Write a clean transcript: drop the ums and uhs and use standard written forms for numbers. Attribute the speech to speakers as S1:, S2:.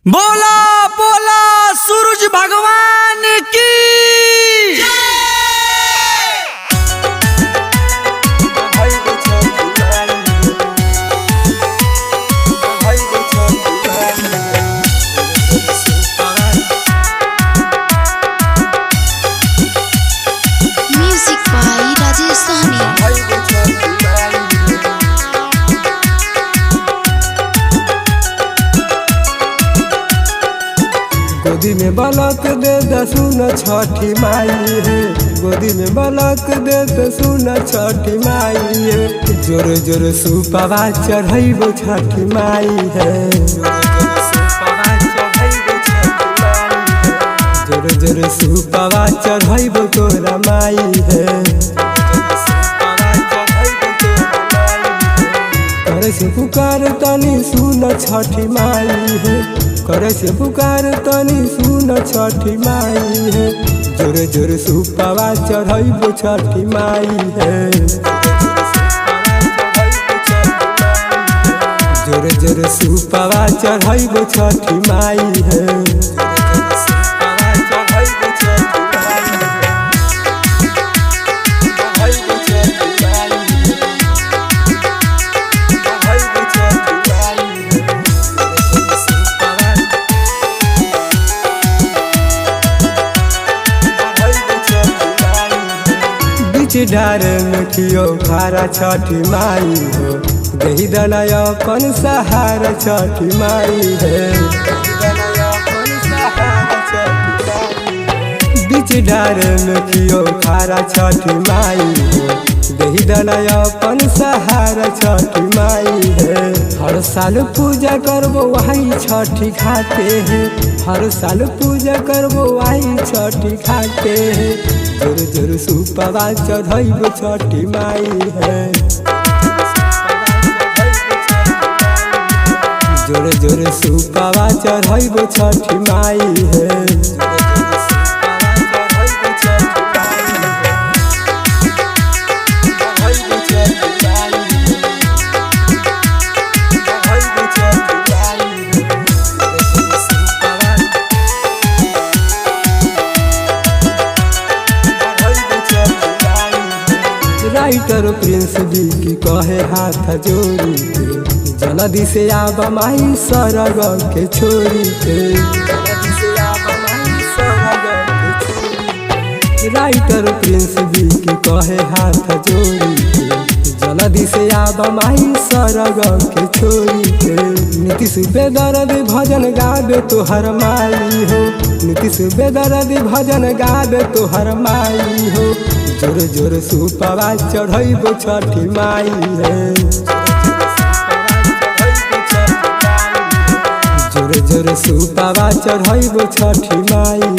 S1: बोला बोला सूरज भगवान की।
S2: म्यूजिक बाय राजेश सहनी।
S3: गोदी में बालक दे दसुन छठी माई है, गोदी में बालक दे दसुन छठी माई है। जोर जोर सुपवा चढ़ैबो छठी माई है, जोर जोर सुपवा चढ़ैबो तोरा माई है। करे से पुकार तनी सुन छठी माई है, करे से पुकार तनी सुन छठी माई है। जोर जोर सुपवा चढ़ैबो छठी माई है, जोर जोर सुपवा चढ़ैबो छठी माई है। डार में कियो खारा छठी माई हो, दही दनाय अपन सहारा छठी माई है। बीच डार में कियो खारा छठी माई हो, दही दनाय अपन सहारा छठी माई है। हर साल पूजा करबो वही छठी खाते हैं, हर साल पूजा करबो वही छठी खाते हैं। जोर जोर सुपवा चढ़ैबो छठी माई है, जोर जोर सुपवा चढ़ैबो छठी माई है। राइटर प्रिंस भी की कहे हाथ जोड़ी के, जल्दी से आब माई सरग के छोड़ी के। राइटर प्रिंस भी की कहे हाथ जोड़ी के, जल्दी से आब माई सरग के छोड़ी के। नीतीश बेदर्द भजन गावे तोहर माई हो, नीतीश बेदर्द भजन गावे तोहर माई हो। जोर जोर सुपवा चढ़ैबो छठी माई है, जोर जोर सुपवा चढ़ैबो छठी माई।